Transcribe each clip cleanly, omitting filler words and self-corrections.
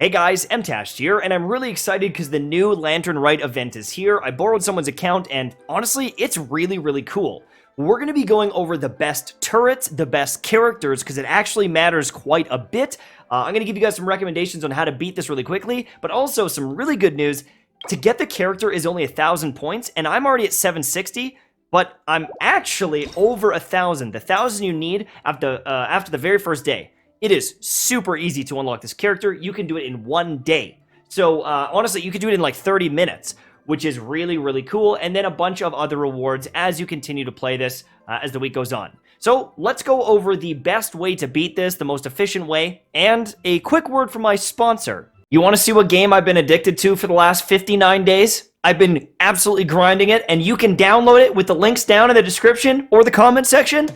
Hey guys, MTash here, and I'm really excited because the new Lantern Rite event is here. I borrowed someone's account, and honestly, it's really cool. We're going to be going over the best turrets, the best characters, because it actually matters quite a bit. I'm going to give you guys some recommendations on how to beat this really quickly, but also some really good news. To get the character is only 1,000 points, and I'm already at 760, but I'm actually over 1,000. The 1,000 you need after the very first day. It is super easy to unlock this character. You can do it in 1 day. So honestly, you can do it in like 30 minutes, which is really cool. And then a bunch of other rewards as you continue to play this as the week goes on. So let's go over the best way to beat this, the most efficient way, and a quick word from my sponsor. You want to see what game I've been addicted to for the last 59 days? I've been absolutely grinding it, and you can download it with the links down in the description or the comment section.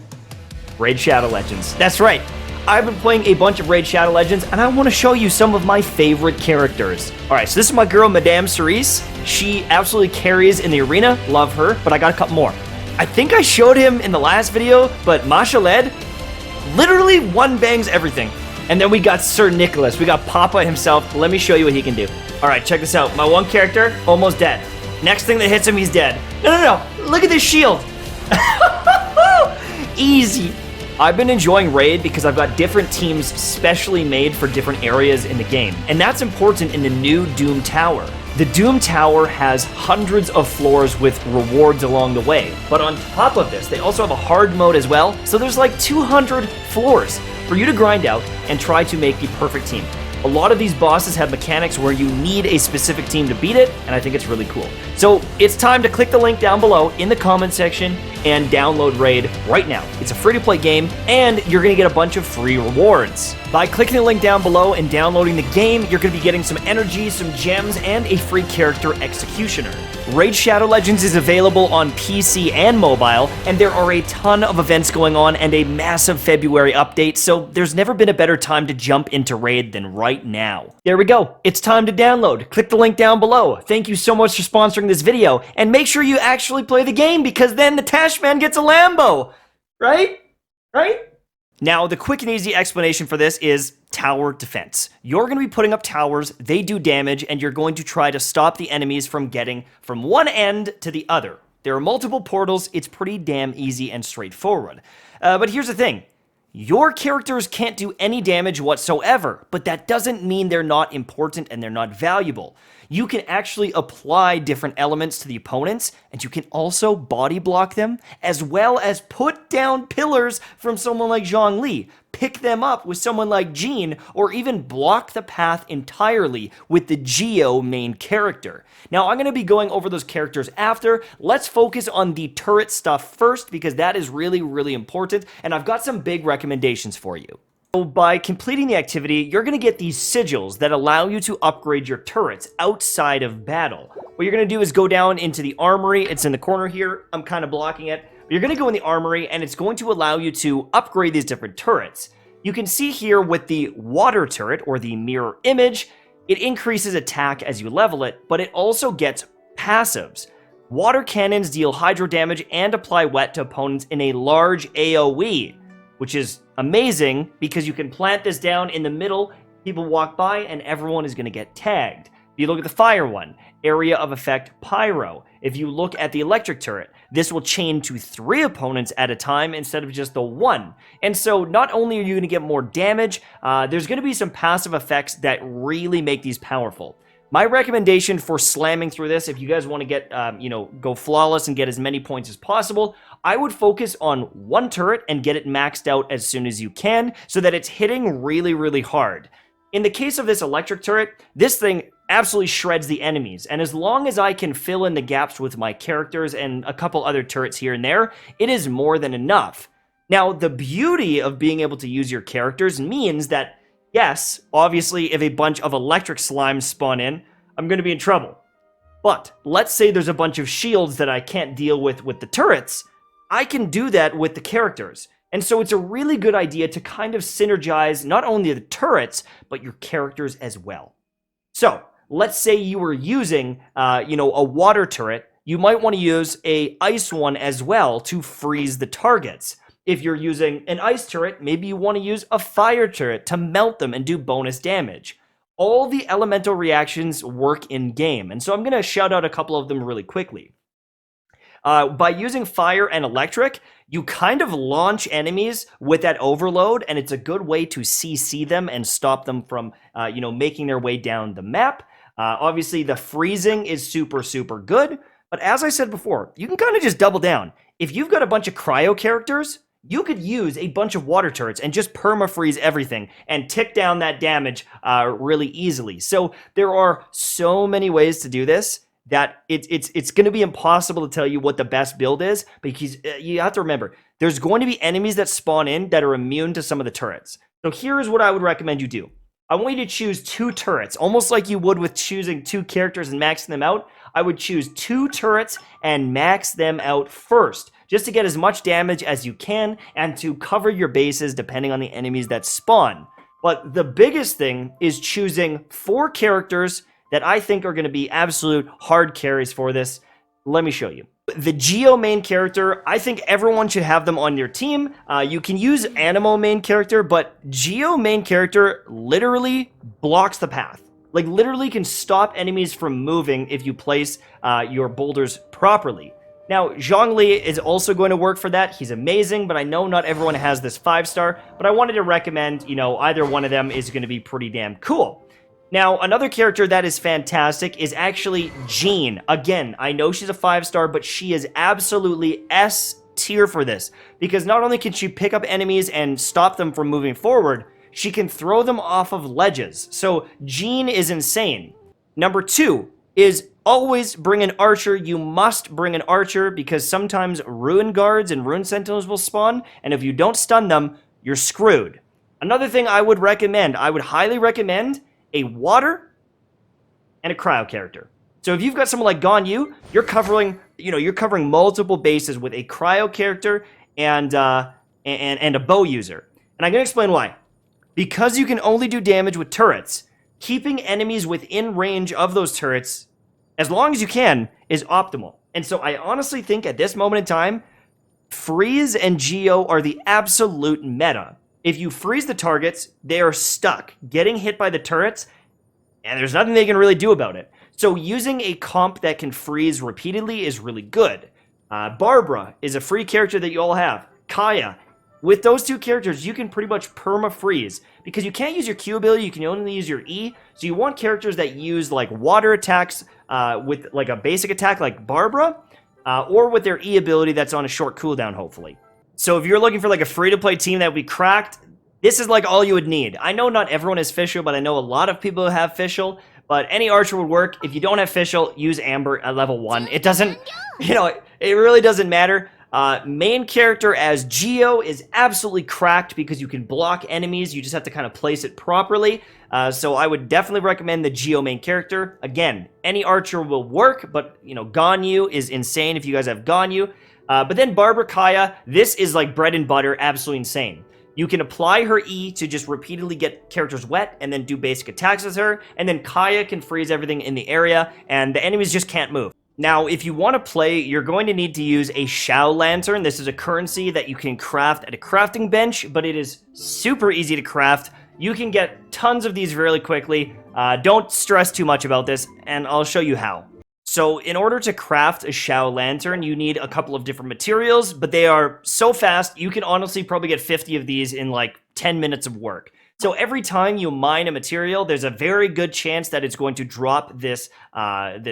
Raid Shadow Legends. That's right. I've been playing a bunch of Raid Shadow Legends, and I want to show you some of my favorite characters. Alright, so this is my girl, Madame Cerise. She absolutely carries in the arena. Love her, but I got a couple more. I think I showed him in the last video, but Masha Led literally one-bangs everything. And then we got Sir Nicholas. We got Papa himself. Let me show you what he can do. Alright, check this out. My one character, almost dead. Next thing that hits him, he's dead. No. Look at this shield. Easy. I've been enjoying Raid because I've got different teams specially made for different areas in the game, and that's important in the new Doom Tower. The Doom Tower has hundreds of floors with rewards along the way, but on top of this, they also have a hard mode as well, so there's like 200 floors for you to grind out and try to make the perfect team. A lot of these bosses have mechanics where you need a specific team to beat it, and I think it's really cool. So it's time to click the link down below in the comment section and download Raid right now. It's a free-to-play game, and you're going to get a bunch of free rewards. By clicking the link down below and downloading the game, you're going to be getting some energy, some gems, and a free character executioner. Raid Shadow Legends is available on PC and mobile, and there are a ton of events going on and a massive February update, so there's never been a better time to jump into Raid than right now. There we go. It's time to download. Click the link down below. Thank you so much for sponsoring this video, and make sure you actually play the game, because then the Tashman gets a Lambo. Right? Now, the quick and easy explanation for this is tower defense. You're going to be putting up towers, they do damage, and you're going to try to stop the enemies from getting from one end to the other. There are multiple portals, it's pretty damn easy and straightforward. But here's the thing. Your characters can't do any damage whatsoever, but that doesn't mean they're not important and they're not valuable. You can actually apply different elements to the opponents, and you can also body block them, as well as put down pillars from someone like Zhongli, pick them up with someone like Jean, or even block the path entirely with the Geo main character. Now, I'm going to be going over those characters after. Let's focus on the turret stuff first, because that is really important, and I've got some big recommendations for you. So by completing the activity, you're going to get these sigils that allow you to upgrade your turrets outside of battle. What you're going to do is go down into the armory. It's in the corner here. I'm kind of blocking it. But you're going to go in the armory, and it's going to allow you to upgrade these different turrets. You can see here with the water turret, or the mirror image, it increases attack as you level it, but it also gets passives. Water cannons deal hydro damage and apply wet to opponents in a large AoE, which is amazing because you can plant this down in the middle, people walk by, and everyone is going to get tagged. If you look at the fire one, area of effect pyro. If you look at the electric turret, this will chain to 3 opponents at a time instead of just the 1. And so not only are you going to get more damage, there's going to be some passive effects that really make these powerful. My recommendation for slamming through this, if you guys want to get, go flawless and get as many points as possible, I would focus on 1 turret and get it maxed out as soon as you can so that it's hitting really hard. In the case of this electric turret, this thing absolutely shreds the enemies, and as long as I can fill in the gaps with my characters and a couple other turrets here and there, it is more than enough. Now, the beauty of being able to use your characters means that, yes, obviously, if a bunch of electric slimes spawn in, I'm going to be in trouble. But let's say there's a bunch of shields that I can't deal with the turrets. I can do that with the characters. And so it's a really good idea to kind of synergize not only the turrets, but your characters as well. So, let's say you were using, a water turret. You might want to use a ice one as well to freeze the targets. If you're using an ice turret, maybe you want to use a fire turret to melt them and do bonus damage. all the elemental reactions work in game. And so I'm going to shout out a couple of them really quickly. By using fire and electric, you kind of launch enemies with that overload, and it's a good way to CC them and stop them from, making their way down the map. Obviously, the freezing is super, super good. But as I said before, you can kind of just double down. If you've got a bunch of cryo characters, you could use a bunch of water turrets and just perma-freeze everything and tick down that damage really easily. So there are so many ways to do this that it's going to be impossible to tell you what the best build is, because you have to remember, there's going to be enemies that spawn in that are immune to some of the turrets. So here's what I would recommend you do. I want you to choose 2 turrets, almost like you would with choosing 2 characters and maxing them out. I would choose 2 turrets and max them out first, just to get as much damage as you can and to cover your bases depending on the enemies that spawn. But the biggest thing is choosing 4 characters that I think are going to be absolute hard carries for this. Let me show you. The Geo main character, I think everyone should have them on your team. You can use Animo main character, but Geo main character literally blocks the path. Like, literally can stop enemies from moving if you place your boulders properly. Now, Zhongli is also going to work for that. He's amazing, but I know not everyone has this 5-star, but I wanted to recommend, either one of them is going to be pretty damn cool. Now, another character that is fantastic is actually Jean. Again, I know she's a 5-star, but she is absolutely S tier for this, because not only can she pick up enemies and stop them from moving forward, she can throw them off of ledges. So Jean is insane. Number 2 is always bring an archer. You must bring an archer, because sometimes ruin guards and ruin sentinels will spawn, and if you don't stun them, you're screwed. Another thing I would highly recommend a water and a cryo character. So if you've got someone like Ganyu, you're covering multiple bases with a cryo character and a bow user. And I'm going to explain why. Because you can only do damage with turrets, keeping enemies within range of those turrets, as long as you can, is optimal. And so I honestly think at this moment in time, Freeze and Geo are the absolute meta. If you freeze the targets, they are stuck, getting hit by the turrets, and there's nothing they can really do about it. So using a comp that can freeze repeatedly is really good. Barbara is a free character that you all have. Kaya. With those 2 characters, you can pretty much perma-freeze, because you can't use your Q ability, you can only use your E, so you want characters that use, like, water attacks with, like, a basic attack like Barbara, or with their E ability that's on a short cooldown, hopefully. So if you're looking for, like, a free-to-play team that would be cracked, this is, like, all you would need. I know not everyone is Fischl, but I know a lot of people have Fischl, but any archer would work. If you don't have Fischl, use Amber at level 1. It doesn't, it really doesn't matter. Main character as Geo is absolutely cracked because you can block enemies. You just have to kind of place it properly. So I would definitely recommend the Geo main character. Again, any archer will work, but, Ganyu is insane if you guys have Ganyu. But then Barbara Kaya, this is like bread and butter, absolutely insane. You can apply her E to just repeatedly get characters wet and then do basic attacks with her, and then Kaya can freeze everything in the area, and the enemies just can't move. Now, if you want to play, you're going to need to use a Shao Lantern. This is a currency that you can craft at a crafting bench, but it is super easy to craft. You can get tons of these really quickly. Don't stress too much about this, and I'll show you how. So in order to craft a Shao Lantern, you need a couple of different materials, but they are so fast, you can honestly probably get 50 of these in like 10 minutes of work. So every time you mine a material, there's a very good chance that it's going to drop this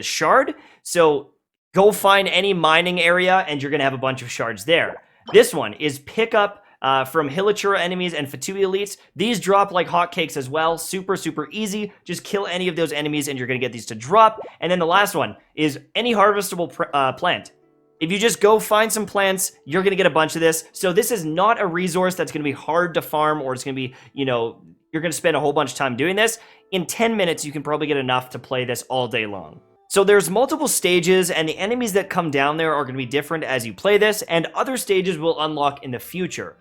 shard. So go find any mining area, and you're going to have a bunch of shards there. This one is pick up from Hilichurra enemies and Fatui elites. These drop like hotcakes as well. Super, super easy. Just kill any of those enemies and you're going to get these to drop. And then the last one is any harvestable plant. If you just go find some plants, you're going to get a bunch of this. So this is not a resource that's going to be hard to farm, or it's going to be, you're going to spend a whole bunch of time doing this. In 10 minutes, you can probably get enough to play this all day long. So there's multiple stages, and the enemies that come down there are going to be different as you play this, and other stages will unlock in the future.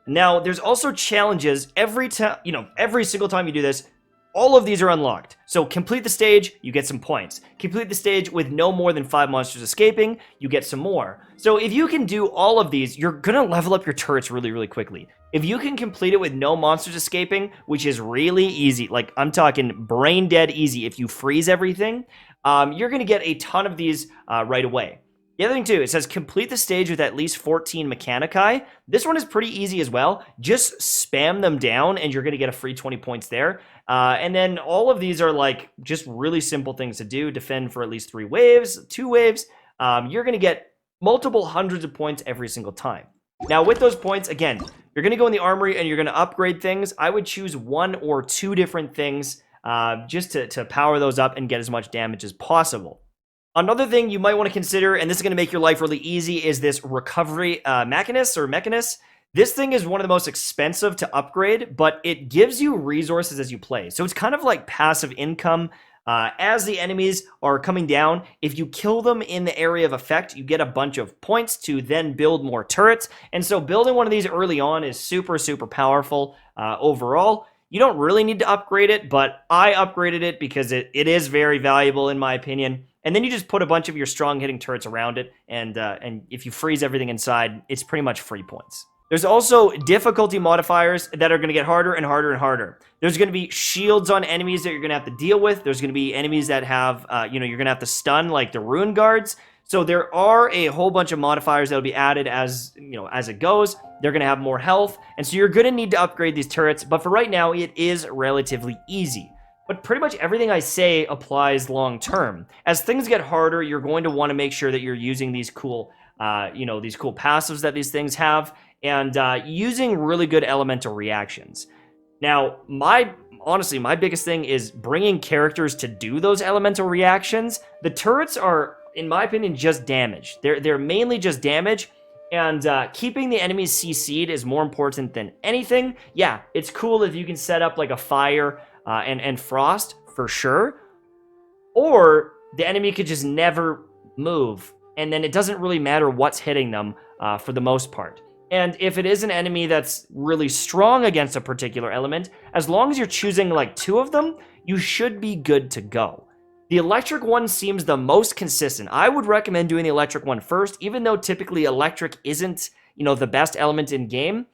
Now, there's also challenges every single time you do this. All of these are unlocked. So complete the stage, you get some points. Complete the stage with no more than 5 monsters escaping, you get some more. So if you can do all of these, you're gonna level up your turrets really, really quickly. If you can complete it with no monsters escaping, which is really easy, like I'm talking brain dead easy if you freeze everything, you're gonna get a ton of these right away. The other thing too, it says complete the stage with at least 14 Mechanici. This one is pretty easy as well. Just spam them down and you're going to get a free 20 points there. And then all of these are like just really simple things to do. Defend for at least 3 waves, 2 waves. You're going to get multiple hundreds of points every single time. Now with those points, again, you're going to go in the armory and you're going to upgrade things. I would choose 1 or 2 different things just to power those up and get as much damage as possible. Another thing you might want to consider, and this is going to make your life really easy, is this recovery Mechanus. This thing is one of the most expensive to upgrade, but it gives you resources as you play. So it's kind of like passive income. As the enemies are coming down, if you kill them in the area of effect, you get a bunch of points to then build more turrets. And so building one of these early on is super, super powerful overall. You don't really need to upgrade it, but I upgraded it because it is very valuable in my opinion. And then you just put a bunch of your strong hitting turrets around it, and if you freeze everything inside, it's pretty much free points. There's also difficulty modifiers that are going to get harder and harder and harder. There's going to be shields on enemies that you're going to have to deal with. There's going to be enemies that have, you're going to have to stun, like the rune guards. So there are a whole bunch of modifiers that will be added as it goes. They're going to have more health, and so you're going to need to upgrade these turrets. But for right now, it is relatively easy. But pretty much everything I say applies long term. As things get harder, you're going to want to make sure that you're using these cool, these cool passives that these things have, and using really good elemental reactions. Now, honestly, my biggest thing is bringing characters to do those elemental reactions. The turrets are, in my opinion, just damage. They're mainly just damage. And keeping the enemies CC'd is more important than anything. Yeah, it's cool if you can set up like a fire and frost for sure. Or the enemy could just never move. And then it doesn't really matter what's hitting them for the most part. And if it is an enemy that's really strong against a particular element, as long as you're choosing like 2 of them, you should be good to go. The electric one seems the most consistent. I would recommend doing the electric one first, even though typically electric isn't, the best element in game.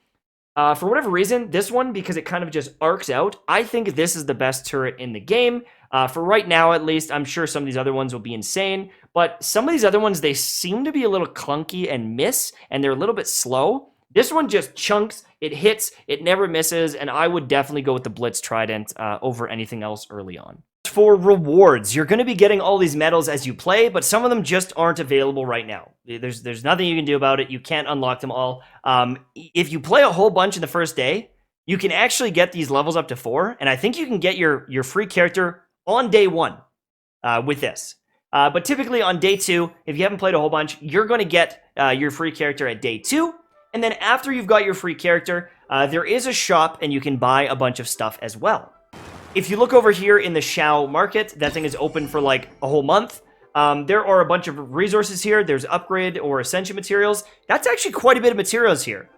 For whatever reason, this one, because it kind of just arcs out, I think this is the best turret in the game. For right now, at least, I'm sure some of these other ones will be insane, but some of these other ones, they seem to be a little clunky and miss, and they're a little bit slow. This one just chunks, it hits, it never misses, and I would definitely go with the Blitz Trident over anything else early on. For rewards, you're going to be getting all these medals as you play, but some of them just aren't available right now. There's nothing you can do about it. You can't unlock them all. If you play a whole bunch in the first day, you can actually get these levels up to 4, and I think you can get your free character on day 1 with this. But typically on day 2, if you haven't played a whole bunch, you're going to get your free character at day 2, and then after you've got your free character, there is a shop, and you can buy a bunch of stuff as well. If you look over here in the Shao market, that thing is open for like a whole month. There are a bunch of resources here. There's upgrade or ascension materials. That's actually quite a bit of materials here.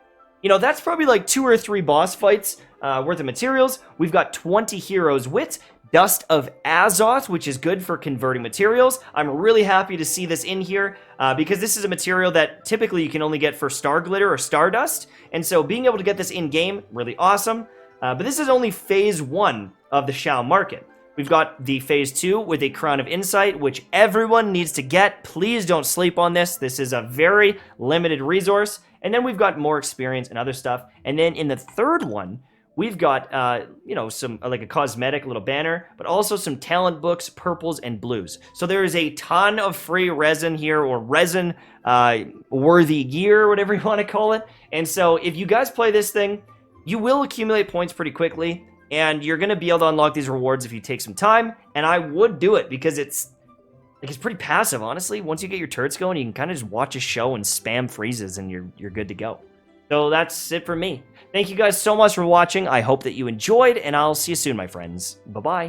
That's probably like 2 or 3 boss fights worth of materials. We've got 20 heroes wit, Dust of Azoth, which is good for converting materials. I'm really happy to see this in here because this is a material that typically you can only get for Star Glitter or Stardust. And so being able to get this in-game, really awesome. But this is only phase 1 of the Shao market. We've got the phase 2 with a Crown of Insight, which everyone needs to get. Please don't sleep on this. This is a very limited resource. And then we've got more experience and other stuff. And then in the third one, we've got, some like a cosmetic little banner, but also some talent books, purples and blues. So there is a ton of free resin here, or resin worthy gear, whatever you want to call it. And so if you guys play this thing, you will accumulate points pretty quickly, and you're going to be able to unlock these rewards if you take some time, and I would do it because it's pretty passive, honestly. Once you get your turrets going, you can kind of just watch a show and spam freezes, and you're good to go. So that's it for me. Thank you guys so much for watching. I hope that you enjoyed, and I'll see you soon, my friends. Bye-bye.